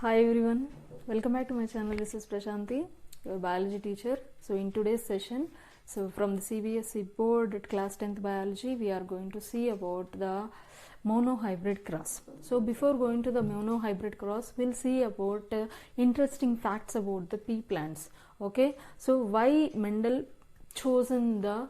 Hi everyone, welcome back to my channel. This is Prashanti, your biology teacher. So in today's session, from the CBSE board at class 10th biology, we are going to see about the monohybrid cross. So before going to the monohybrid cross, we'll see about interesting facts about the pea plants. Okay, so why Mendel chosen the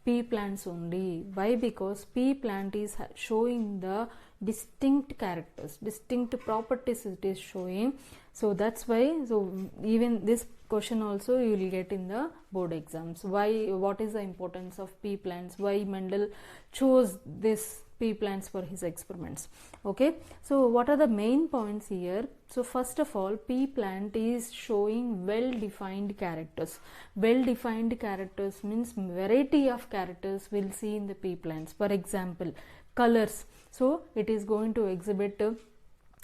pea plants only? Why? Because pea plant is showing the distinct characters, distinct properties it is showing. So that's why, so even this question also you will get in the board exams. Why? What is the importance of pea plants? Why Mendel chose this pea plants for his experiments? Okay, so what are the main points here? So first of all, pea plant is showing well defined characters. Well defined characters means variety of characters we'll see in the pea plants. For example, colors. So it is going to exhibit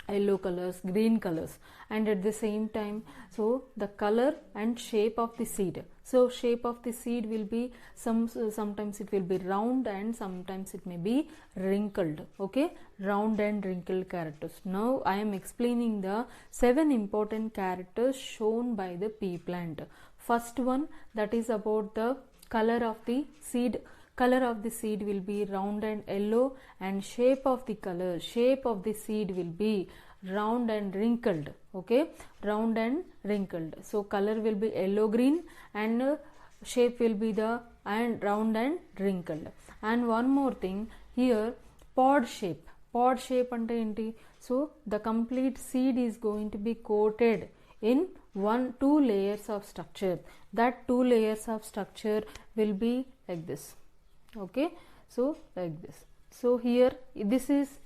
yellow colors, green colors, and at the same time, so the color and shape of the seed. So shape of the seed will be sometimes it will be round and sometimes it may be wrinkled. Okay, round and wrinkled characters. Now I am explaining the 7 important characters shown by the pea plant. First one, that is about the color of the seed. Color of the seed will be round and yellow, and shape of the seed will be round and wrinkled. Okay, round and wrinkled. So color will be yellow green and shape will be the round and wrinkled. And one more thing here, pod shape. Pod shape ante enti? So the complete seed is going to be coated in 2 layers of structure. That 2 layers of structure will be like this. Okay, so like this. So here this is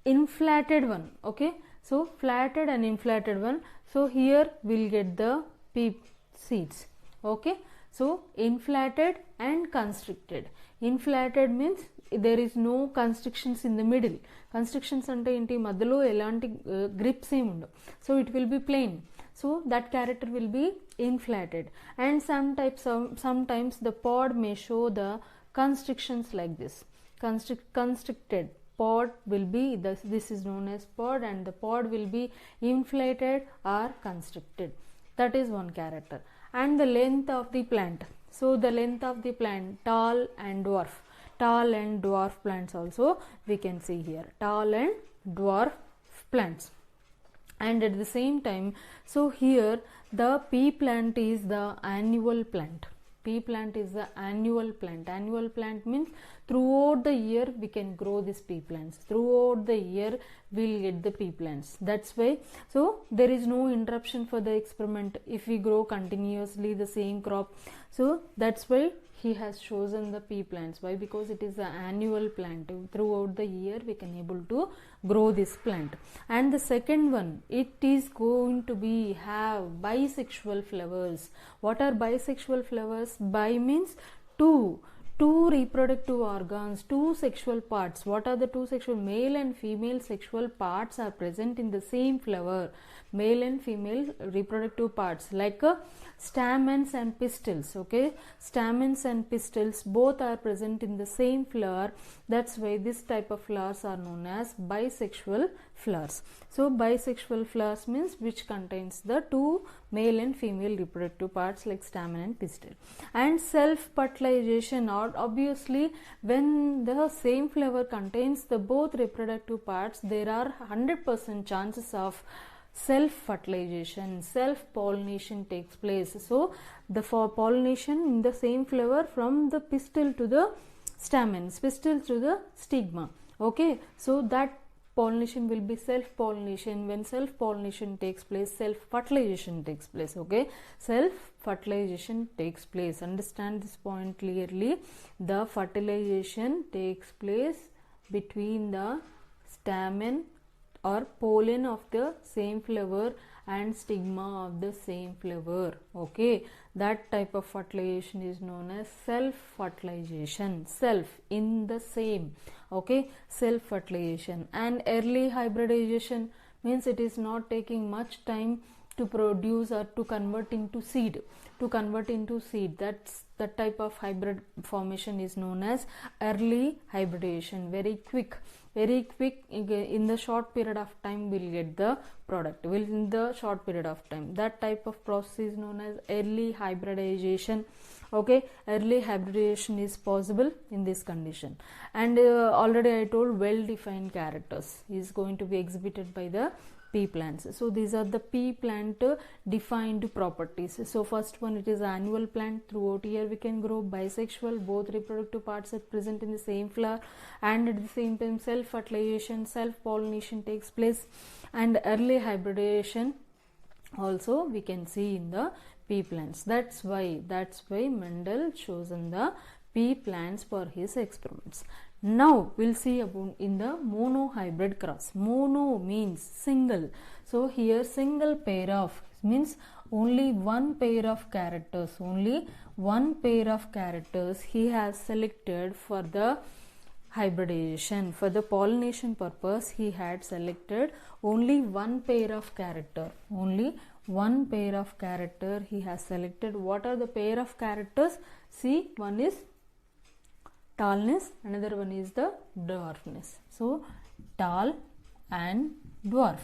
inflated one. Okay, so flatted and inflated one. So here we'll get the pea seeds. Okay, so inflated and constricted. Inflated means there is no constrictions in the middle. Constrictions ante enti? Madhalo elanti grips em undavu. So it will be plain. So that character will be inflated, and sometimes the pod may show the constrictions like this. Constricted pod will be this is known as pod, and the pod will be inflated or constricted. That is one character. And the length of the plant. So the length of the plant, tall and dwarf. Tall and dwarf plants also we can see here. Tall and dwarf plants. And at the same time, so here the pea plant is the annual plant. Pea plant is the annual plant. Annual plant means throughout the year we can grow these pea plants. Throughout the year we'll get the pea plants. That's why, so there is no interruption for the experiment if we grow continuously the same crop. So that's why he has chosen the pea plants. Why? Because it is an annual plant. Throughout the year we can able to grow this plant. And the second one, it is going to be have bisexual flowers. What are bisexual flowers? Bi means two reproductive organs, 2 sexual parts. What are the 2 sexual? Male and female sexual parts are present in the same flower. Male and female reproductive parts, like stamens and pistils. Okay, stamens and pistils both are present in the same flower. That's why this type of flowers are known as bisexual flowers. So bisexual flowers means which contains the 2 male and female reproductive parts like stamen and pistil. And self-fertilization, or obviously when the same flower contains the both reproductive parts, there are 100% chances of self-fertilization, self-pollination takes place. So the pollination in the same flower from the pistil to the stamens, pistil to the stigma. Okay, so that pollination will be self-pollination. When self-pollination takes place, self-fertilization takes place. Okay, self-fertilization takes place. Understand this point clearly. The fertilization takes place between the stamen or pollen of the same flower and stigma of the same flower. Okay, that type of fertilization is known as self-fertilization. Self in the same. Okay, self-fertilization. And early hybridization means it is not taking much time to produce or to convert into seed. That's the type of hybrid formation is known as early hybridization. Very quick, in the short period of time we'll get the product, in the short period of time. That type of process is known as early hybridization. Okay, early hybridization is possible in this condition. And already I told well defined characters is going to be exhibited by the pea plants. So these are the pea plant defined properties. So first one, it is annual plant. Throughout year we can grow, bisexual, both reproductive parts are present in the same flower, and at the same time self fertilization, self pollination takes place, and early hybridization also we can see in the pea plants. That's why Mendel chosen the pea plants for his experiments. Now we'll see about in the monohybrid cross. Mono means single. So here single pair of means only one pair of characters. Only one pair of characters he has selected for the hybridization. For the pollination purpose he had selected only one pair of character. Only one pair of character he has selected. What are the pair of characters? See, one is tallness, another one is the dwarfness. So tall and dwarf.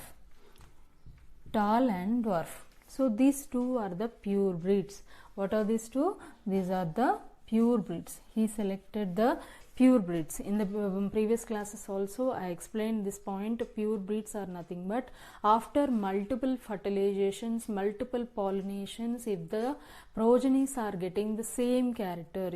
Tall and dwarf. So these two are the pure breeds. What are these two? These are the pure breeds. He selected the pure breeds. In the previous classes also I explained this point. Pure breeds are nothing but after multiple fertilizations, multiple pollinations, if the progenies are getting the same character,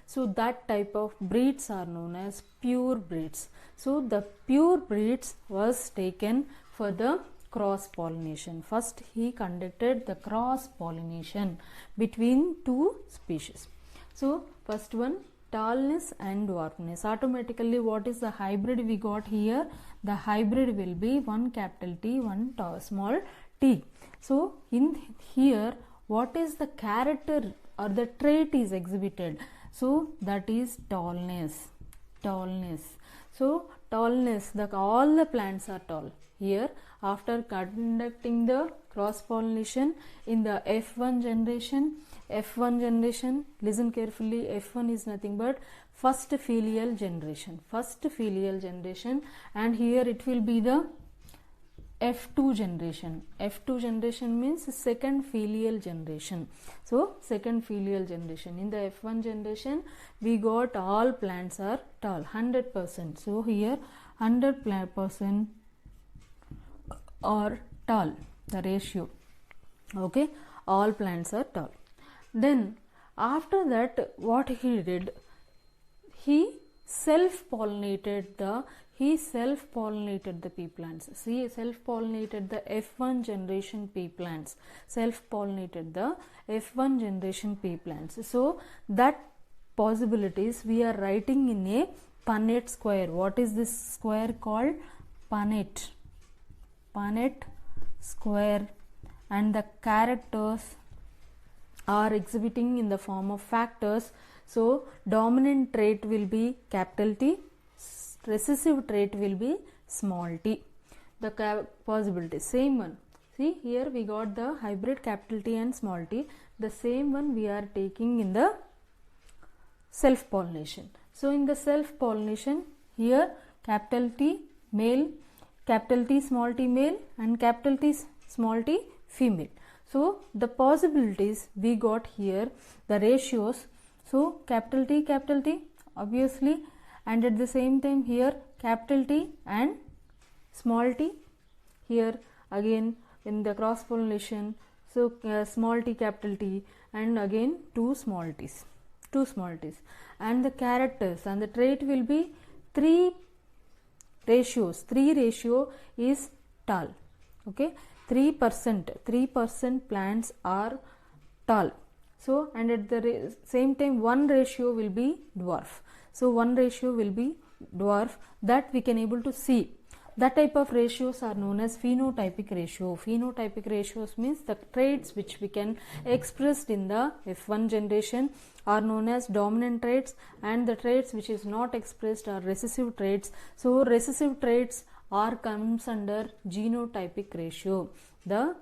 so that type of breeds are known as pure breeds. So the pure breeds was taken for the cross pollination. First he conducted the cross pollination between two species. So first one, tallness and dwarfness. Automatically what is the hybrid we got here? The hybrid will be one capital T, one small t. So in here what is the character or the trait is exhibited? So that is tallness. So tallness, all the plants are tall. Here after conducting the cross pollination in the F1 generation, listen carefully, F1 is nothing but first filial generation, and here it will be the F2 generation. F2 generation means second filial generation. So second filial generation. In the F1 generation we got all plants are tall, 100%. So here 100% are tall, the ratio. Okay, all plants are tall. Then after that what he did, he self-pollinated the pea plants. See, self-pollinated the F1 generation pea plants. So that possibilities we are writing in a Punnett square. What is this square called? Punnett square, and the characters are exhibiting in the form of factors. So dominant trait will be capital T, recessive trait will be small t. The possibility, same one. See, here we got the hybrid capital T and small t. The same one we are taking in the self pollination. So in the self pollination, here capital T male, capital T small t male, and capital T small t female. So the possibilities we got here, the ratios. So capital T obviously, and at the same time here capital T and small t. Here again in the cross pollination, so small t capital T, and again two small t's, and the characters and the trait will be three ratios. 3 ratio is tall. Okay, 3% plants are tall. So and at the same time 1 ratio will be dwarf. So 1 ratio will be dwarf, that we can able to see. That type of ratios are known as phenotypic ratio. Phenotypic ratios means the traits which we can expressed in the F1 generation are known as dominant traits, and the traits which is not expressed are recessive traits. So recessive traits or comes under genotypic ratio. The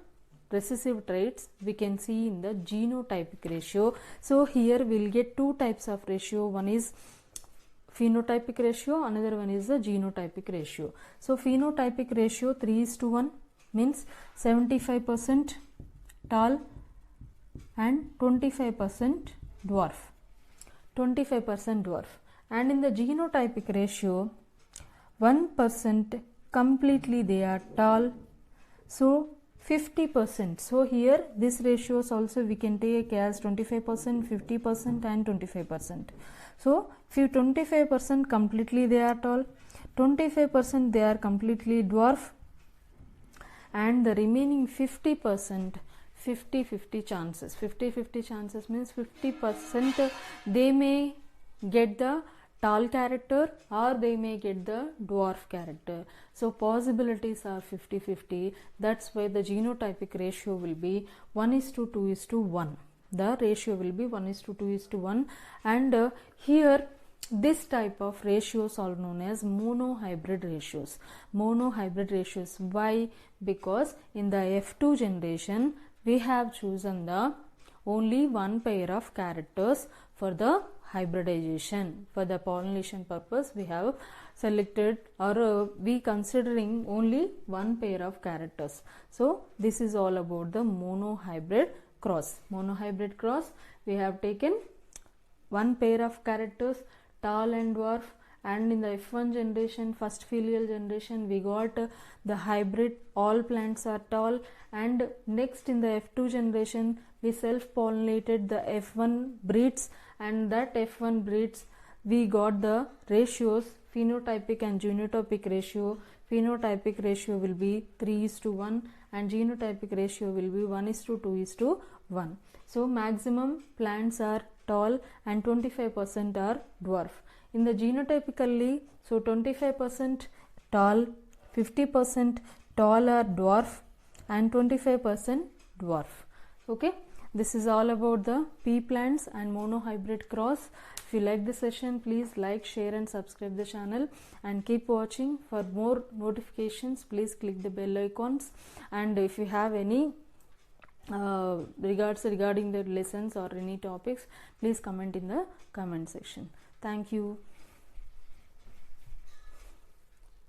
recessive traits we can see in the genotypic ratio. So here we'll get two types of ratio. One is phenotypic ratio, another one is the genotypic ratio. So phenotypic ratio 3:1 means 75% tall and 25% dwarf. 25% dwarf. And in the genotypic ratio 1% completely they are tall, so 50%. So here this ratios also we can take as 25%, 50% and 25%. So if 25% completely they are tall, 25% they are completely dwarf, and the remaining 50%, 50-50 chances. 50-50 chances means 50% they may get the tall character or they may get the dwarf character. So possibilities are 50-50. That's why the genotypic ratio will be 1:2:1. The ratio will be 1:2:1. And here this type of ratios are known as monohybrid ratios. Monohybrid ratios. Why? Because in the F2 generation we have chosen the only one pair of characters for the hybridization. For the pollination purpose we have selected or we considering only one pair of characters. So this is all about the monohybrid cross. Monohybrid cross, we have taken one pair of characters, tall and dwarf, and in the F1 generation, first filial generation, we got the hybrid, all plants are tall, and next in the F2 generation we self-pollinated the F1 breeds, and that F1 breeds we got the ratios, phenotypic and genotypic ratio. Phenotypic ratio will be 3:1 and genotypic ratio will be 1:2:1. So maximum plants are tall and 25% are dwarf. In the genotypically, so 25% tall, 50% tall or dwarf, and 25% dwarf. Okay, this is all about the pea plants and monohybrid cross. If you like the session, please like, share and subscribe the channel and keep watching. For more notifications, please click the bell icons, and if you have any regarding the lessons or any topics, please comment in the comment section. Thank you.